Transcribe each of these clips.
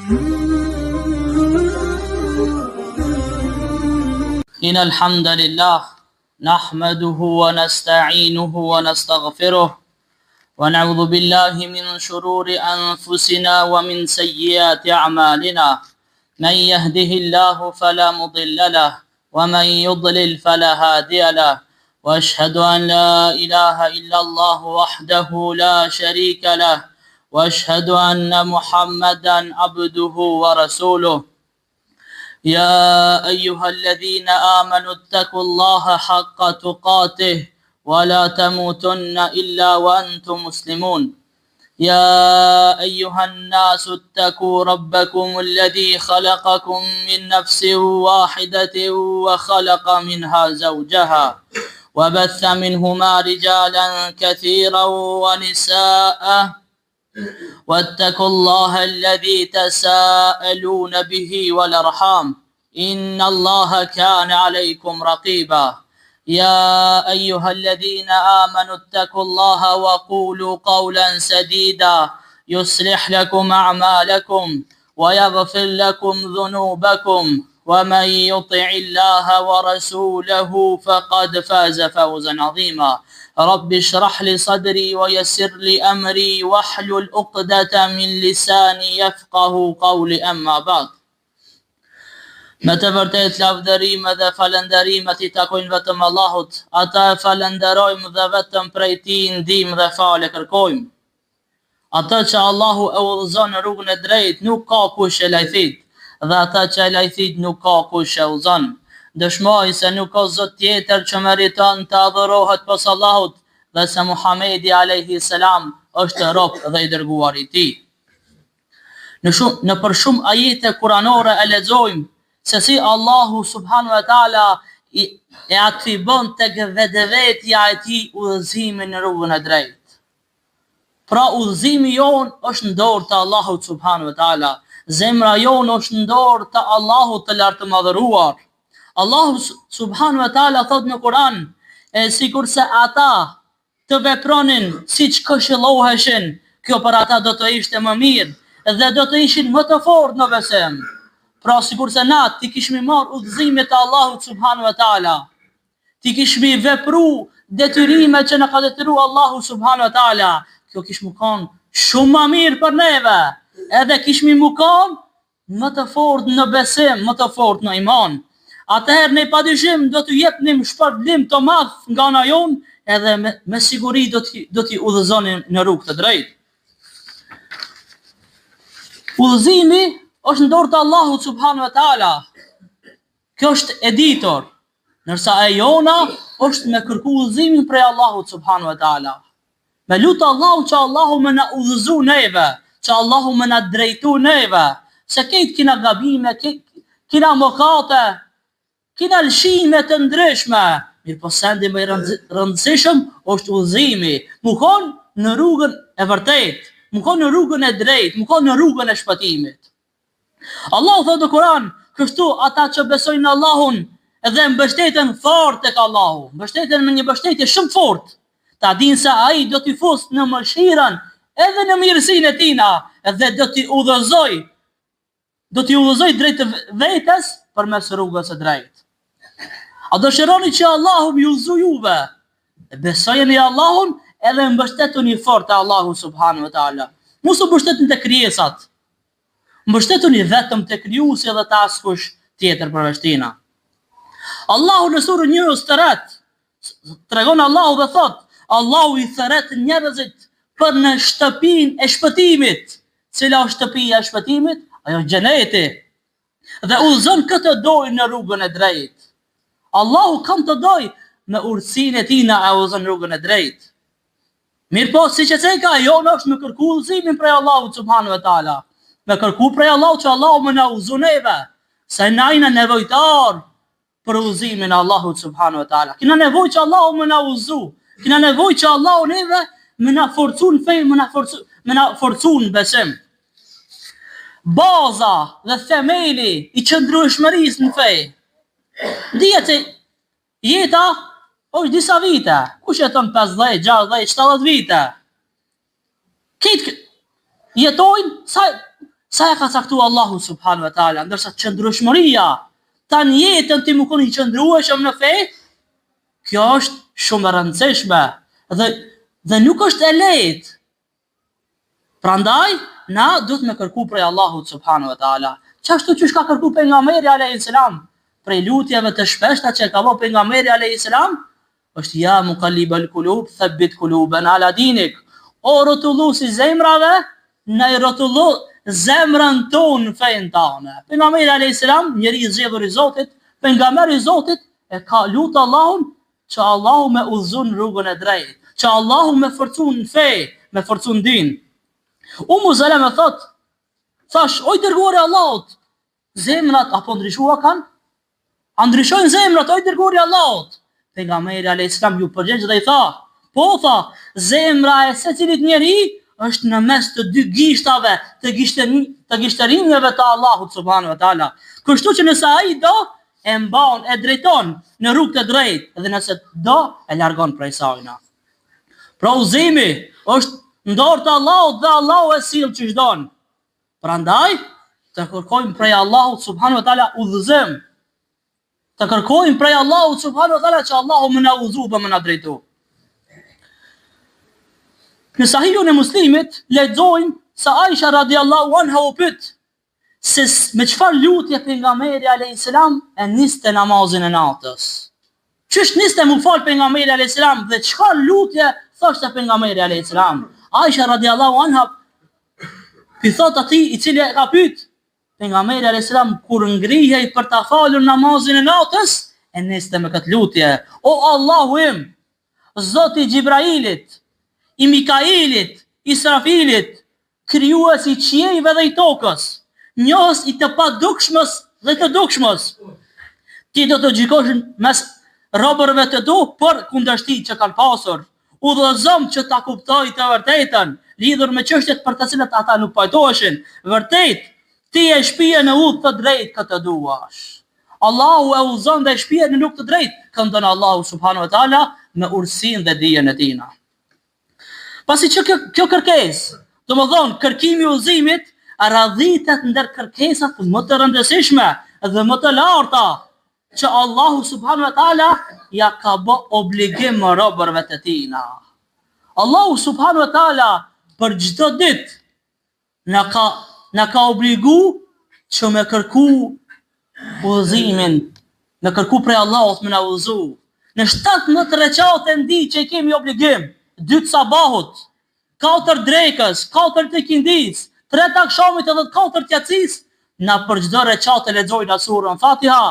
إن الحمد لله نحمده ونستعينه ونستغفره ونعوذ بالله من شرور أنفسنا ومن سيئات أعمالنا من يهده الله فلا مضل له ومن يضلل فلا هادي له وأشهد أن لا إله إلا الله وحده لا شريك له وأشهد أن محمدا عبده ورسوله يا أيها الذين آمنوا اتقوا الله حق تقاته ولا تموتن إلا وأنتم مسلمون يا أيها الناس اتقوا ربكم الذي خلقكم من نفس واحدة وخلق منها زوجها وبث منهما رجالا كثيرا ونساء واتقوا الله الذي تساءلون به والأرحام إن الله كان عليكم رقيبا يا أيها الذين آمنوا اتقوا الله وقولوا قولا سديدا يصلح لكم أعمالكم ويغفر لكم ذنوبكم ومن يطع الله ورسوله فقد فاز فوزا عظيما رب اشرح لي صدري ويسر لي أمري واحلل عقدة من لساني يفقه قولي أما بعد. Me të vërtet lavdërime dhe falënderimet I takojnë vetëm Allahut, ata e falenderojmë dhe vetëm prej Tij ndihmë dhe falë kërkojmë. Ata që Allahu e udhëzon në rrugën e drejtë nuk ka kush e lajthit, dhe ata që e lajthit nuk ka kush e udhëzon. Dëshmoj se nuk ka Zot tjetër që meriton të adhurohet pos Allahut dhe se Muhamedi alayhi salam është rob dhe I dërguar I Tij. Në për shumë ajete kuranore e lexojmë se si Allahu subhanu wa ta'ala e atribon të vetëvetja e Tij udhëzimin në rrugën e drejtë. Pra udhëzimi jon është në dorë të Allahut subhanu wa ta'ala, zemra jon është në dorë të Allahut të lartë madhëruar. Allahu subhanu wa ta'ala thot në Kur'an, sikur se ata të vepronin siç këshilloheshin, kjo për ata do të ishte më mirë dhe do të ishin më të fortë në besim. Pra sikur se na ti kishmi marrë udhëzimet e Allahut subhanu wa ta'ala, ti kishmi vepru detyrimet që na ka detyruar Allahu subhanu wa ta'ala, kjo kish më konë shumë më mirë për neve, edhe kishmi më konë më të fortë në besim, më të fortë në iman. Atëherë ne padyshim do t'u jepnim shpërblim të madh nga ana jon, edhe me siguri do t'i udhëzonin në rrugë të drejtë. Udhëzimi është në dorë të Allahut subhanu wa ta'ala. Kjo është editor, nërsa e jona është me kërku udhëzimin prej Allahut subhanu wa ta'ala. Me lutë Allahut që Allahu me na udhëzu neve, që Allahu me na drejtu neve, se këtë kina gabime, kina mëkate, kina lëshime të ndryshme, mirë po sendi më I rëndësishëm është udhëzimi, më konë në rrugën e vërtet, më konë në rrugën e drejt, më konë në rrugën e shpëtimit. Allahu thotë në Kur'an, kështu ata që besojnë në Allahun dhe mbështeten fort tek Allahu, mbështeten me një mbështetje shumë fort, ta dinë se ai do t'i fusë në mëshirën edhe në mirësinë e tina, dhe do t'i udhëzoj drejt vetes përmes rrugës së drejtë. A dëshironi që Allahu më udhëzoj juve? Besojeni Allahun edhe mbështetuni fort te Allahu subhanahu wa taala. Mos u mbështetni te krijesat. Mbështetuni vetëm te krijuesi dhe te askush tjetër përveç tina. Allahu në surën Yunus tregon Allahu dhe thot, Allahu I thret njerëzit për në shtëpinë e shpëtimit. Cila është shtëpia e shpëtimit? Ajo xheneti. Dhe udhëzon këtë dojë në rrugën e drejtë. Allahu kam të dojë me urtësinë e tina e udhëzon rrugën e drejtë. Mirë po, si që ceka, jo në është me kërku udhëzimin prej Allahu subhanahu wa taala. Me kërku prej Allahu që Allahu më na udhëzon neve, se na jena nevojtar për udhëzimin e Allahut subhanahu wa taala. Kena nevojë që Allahu më na udhëzu, kena nevojë që Allahu neve më na forcun fe, më na forcun besim. Baza dhe themeli I qëndrueshmërisë në fe. Dihet se jeta është disa vite. Kush jeton 50, 60, 70 vite? Këtë jetojnë Sa e ka caktuar Allahu subhanahu wa taala, ndërsa qëndrueshmëria tan jetën ti më koni qëndrueshëm në fe, kjo është shumë e rëndësishme dhe nuk është e lehtë. Prandaj na duhet me kërku prej Allahut subhanahu wa taala. Çashtu që ka kërku pejgamberi alayhis salam, prej lutjeve të shpeshta që ka bëu pejgamberi alayhis salam, është ja muqallibal qulub, thabbit qulubana ala dinik. O rrotulluesi zemrave, na i rrotullo zemrën tonë fen tane. Pejgamberi alayhis salam, njeri i zgjedhur i Zotit, pejgamberi i Zotit, e ka lutur Allahun që Allahu me udhëzon rrugën e drejtë, që Allahu me forcun fe, me forcun din. Umu Salama thot, thash, oj dërguari i Allahut, zemrat apo ndryshuar kanë? A ndryshojnë zemrat, oj dërguari i Allahut? Pejgamberi alayhis salam ju përgjigj dhe i tha, po tha, zemra e secilit njeri është në mes të dy gishtave, të gishtërinjeve të Allahut subhanahu wa taala. Kështu që nëse ai do, e mban, e drejton në rrugë të drejtë, dhe nëse do, e largon prej saj. Pra udhëzimi është në dorë të Allahut dhe Allahu e sill ç'është don. Prandaj të kërkojmë prej Allahut subhanahu wa taala udhëzim. Të kërkojmë prej Allahut subhanahu wa taala që Allahu më na udhëzoj dhe më na drejtoj. Në Sahihun e Muslimit lexojmë se Aisha radiallahu anha u pyet se me çfarë lutje pejgamberi alayhis salam e niste namazin e natës. Ç'është niste mu fal pejgamberi alayhis salam dhe çfarë lutje thoshte pejgamberi alayhis salam? Aisha radiallahu anha i thot atij i cili e ka pyet pejgamberi alayhis salam kur ngrihej për ta falur namazin e natës, e niste me këtë lutje: O Allahu im, Zoti i Gjibrailit, i Mikailit, Israfilit, krijuesi i qiejve dhe i tokës, njohës i të padukshmës dhe të dukshmës, ti do të gjykosh mes robërve të tu për kundërshti që kanë pasur. Udhëzom që ta kuptoj të vërtetën, lidhur me çështjet për të cilat ata nuk pajtoheshin. Vërtet, ti e shpije në udhë të drejtë këtë duash. Allahu e udhëzon dhe e shpije në rrugë të drejtë, këndon Allahu subhanahu wa taala me urësinë dhe dijen e tij. Pasi që kjo kërkesë, domethënë kërkimi i udhëzimit, radhitet ndër kërkesat më të rëndësishme dhe më të larta që Allahu subhanahu wa taala ja ka bë obligim robërve të tij. Allahu subhanahu wa taala për çdo ditë na ka obligu që me kërku udhëzimin, me kërku prej Allahut me na udhëzu. Në 17 recate ndi që kemi obligim, 2 të sabahut, 4 drekës, 4 të kindis, 3 të akşamit edhe 4 të yatsis, na për çdo recate lexojnë surën Fatiha,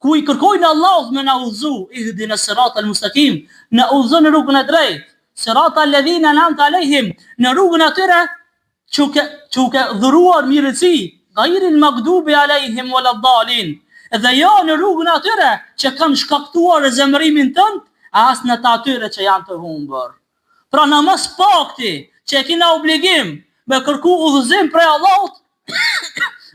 ku i kërkojnë Allahut me na udhëzu, ihdina siratal mustaqim, na udhëzon në rrugën e drejtë, siratal ladhina an'amta alejhim, në rrugën atyre që ke dhuruar mirësi, ghayril maghdubi alejhim waladdallin, dhe jo në rrugën atyre që kanë shkaktuar zemërimin tënd, as në të atyre që janë të humbur. Pra namaz pakti që e kina obligim me kërku udhëzim prej Allahut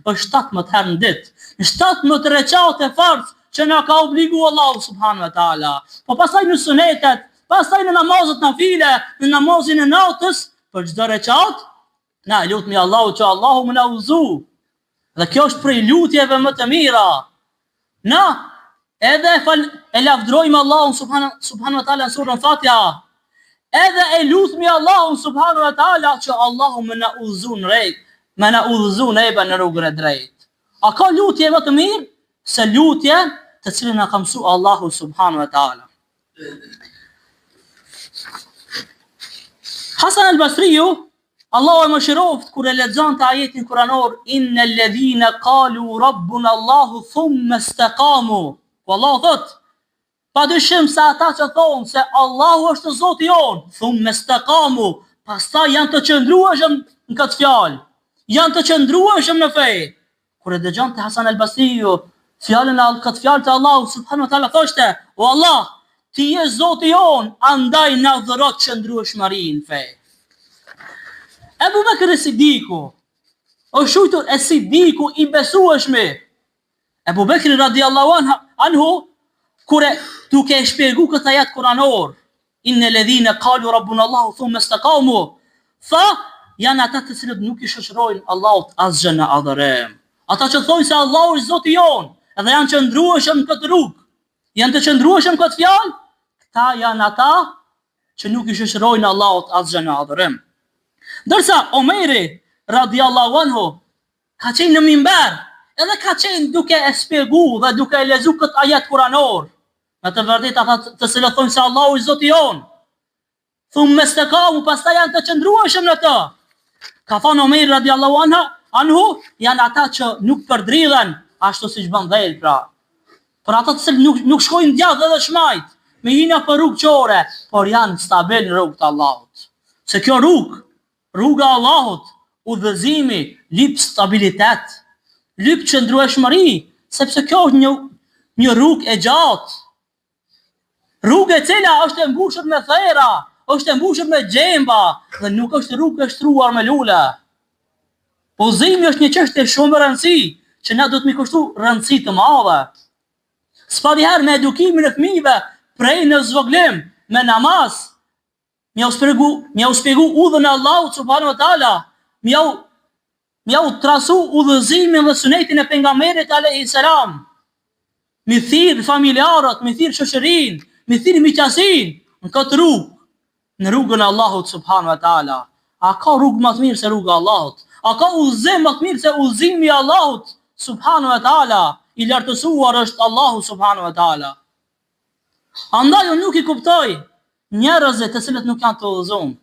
është 17 herë në ditë, 17 recate farz që na ka obligu Allahu subhanahu wa taala. Po pastaj në sunetet, pastaj në namazet nafile, në namazin e natës, për çdo recat, na lutmi Allahu që Allahu më na udhëzoj. Dhe kjo është prej lutjeve më të mira. Na edhe e lavdrojmë Allahun subhanahu wa taala në surën Fatiha. Edhe e lutmi Allahun subhanahu wa taala që Allahu më na udhëzon në rrugën e drejtë. A ka lutje më të mirë se lutje të cilën na ka mësuar Allahu subhanahu wa taala. Hasan al-Basriu, Allahu e mëshiroft, kur e lexonte ajetin kuranor innal ladhina qalu rabbuna Allahu thumma istaqamu. Wallahu thot, padyshim se ata që thonë se Allahu është Zoti jon, thumma istaqamu, pastaj janë të qëndrueshëm në këtë fjalë, janë të qëndrueshëm në fe. Kur e dëgjonte Hasan al-Basriu fjalën e këtë fjalë të Allahu subhanahu wa taala thoshte: O Allah, ti je Zoti jon, andaj na dhuro qëndrueshmërinë në fe. Ebu Bekr Siddiku, o shujtur e Siddiku i besueshmi. Ebu Bekr radiallahu anhu, kure duke e shpjegu këtë ajet kuranor, inne ledhine kalu rabbun Allahu thumë istaqamu, tha, janë ata të cilët nuk i shoqërojnë Allahut asgjë në adhurim. Ata që thonë se Allahu është Zoti jon, edhe janë qëndrueshëm në këtë rrugë, janë të qëndrueshëm këtë fjalë, këta janë ata që nuk i shoqërojnë Allahut asgjë në adhurim. Ndërsa Omeri radiallahu anhu ka qenë në mimber, edhe ka qenë duke e shpjegu dhe duke e lezu këtë ajet kuranor. Në të vërtet ata të cilët thonë se Allahu është Zoti jon, thumë me stekamu, pastaj janë të qëndrueshëm në të. Ka thonë Omeri radiallahu anhu, janë ata që nuk përdridhen ashtu siç bën dhejl pra. Por ata të cilët nuk shkojnë djathtë dhe shmajt, me hina për rrugë qore, por janë stabil në rrugë të Allahut. Se kjo rruga e Allahut, udhëzimi, lyp stabilitet, lyp qëndrueshmëri, sepse kjo është një rrugë e gjatë. Rrugë e cila është e mbushur me thera, është e mbushur me gjemba, dhe nuk është rrugë e shtruar me lule. Udhëzimi është një çështje shumë e rëndësishme, që na duhet mi kushtu rëndësi të madhe. S'padiherë me edukimin e fëmijëve, prej në zvoglim, me namaz, mja u shpjegu udhën e Allahut subhanahu wa taala, mja u trasu udhëzimin dhe sunetin e pejgamberit alayhi salam. Mi thirr familjarët, mi thirr shoqërinë, mi thirr miqësinë në këtë rrugë, në rrugën e Allahut subhanahu wa taala. A ka rrugë më të mirë se rruga e Allahut? A ka udhëzim më të mirë se udhëzimi i Allahut subhanahu wa taala? I lartësuar është Allahu subhanahu wa taala. Andaj unë nuk i kuptoj njerëzit të cilët nuk janë të udhëzuar,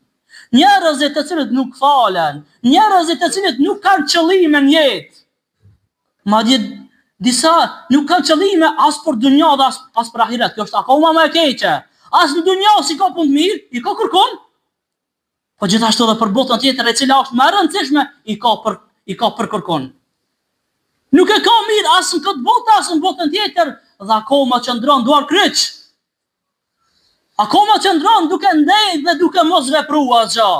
njerëzit të cilët nuk falen, njerëzit të cilët nuk kanë qëllime në jetë. Madje disa nuk kanë qëllime as për dunja dhe as për ahiret. Kjo është akoma më e keqe. As në dunja si ka punë mirë, i ka kërkon, po gjithashtu edhe për botën tjetër e cila është më e rëndësishme, i ka për kërkon. Nuk e ka mirë as në këtë botë, as në botën tjetër, dhe akoma qëndron duar kryq. Akoma qëndron duke ndejt dhe duke mos vepruar asgjë.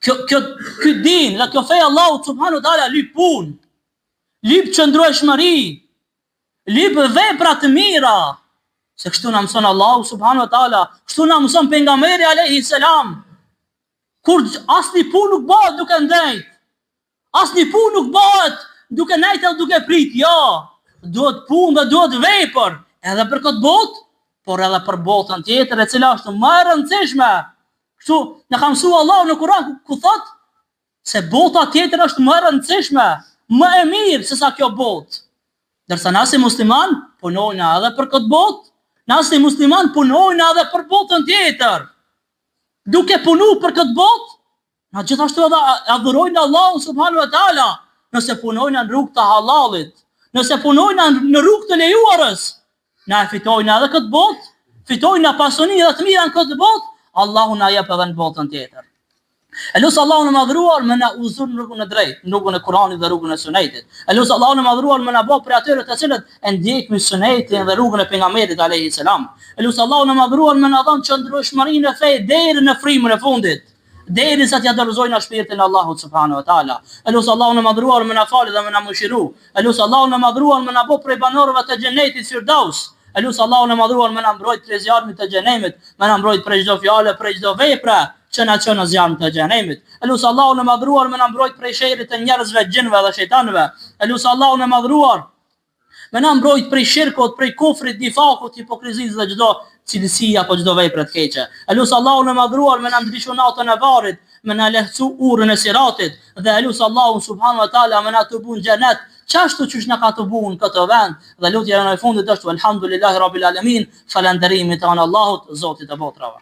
Ky din, dhe kjo fe Allahut subhanahu wa taala lyp punë, lyp qëndrueshmëri, lyp vepra të mira. Se kështu na mëson Allahu subhanahu wa taala, kështu na mëson pejgamberi alayhi salam. Kur asnjë punë nuk bëhet duke ndejt, asnjë punë nuk bëhet duke nejt edhe duke prit, jo. Duhet punë dhe duhet vepër, edhe për këtë botë, por edhe për botën tjetër e cila është më e rëndësishme. Kështu na ka mësuar Allahu në Kur'an ku thotë se bota tjetër është më e rëndësishme, më e mirë se sa kjo botë. Ndërsa na si musliman punojna edhe për këtë botë, na si musliman punojna edhe për botën tjetër. Duke punu për këtë botë, na gjithashtu edhe adhurojnë Allahun subhanahu wa taala, nëse punojna në rrugë të halalit, nëse punojna në rrugë të lejuarës, na e fitojnë edhe këtë botë, fitojnë pasuni dhe të mira në këtë botë, Allahu na jep edhe në botën tjetër. E lusë Allahun e madhruar me na udhëzon në rrugën e drejtë, në rrugën e Kuranit dhe rrugën e Sunetit. E lusë Allahun e madhruar me na bëj për atyre të cilët e ndjekmi Sunetin dhe rrugën e pejgamberit alayhi salam. E lusë Allahun e madhruar me na dhënë qëndrueshmërinë e fe deri në frymën e fundit, deri sa t'ia dorëzojnë shpirtin e Allahut subhanahu wa taala. E lusë Allahun e madhruar me na falë dhe me na mëshiru. E lusë Allahun e madhruar me na bëj prej banorëve të xhenetit Firdaus. E lusë Allahun e madhruar me na mbrojt prej zjarmit të xhenemit, me na mbrojt prej çdo fjale, prej çdo vepre që na çon në zjarmin të xhenemit. E lusë Allahun e madhruar me na mbrojt prej sherrit të njerëzve, gjinëve dhe shejtanëve. E lusë Allahun e madhruar me na mbrojt prej shirkut, prej kufrit, nifakut, hipokrizisë dhe çdo cilësi apo çdo vepre të keqe. E lusë Allahun e madhruar me na ndriçon natën e varrit, me na lehtësu urën e siratit, dhe e lusë Allahun subhanahu wa taala me na turbun xhenet, qashtu qysh na ka të bunë këtë vend, dhe lutja në fundit është elhamdulillahi rabbil alamin, falënderimi te Allahut, Zotit e botrave.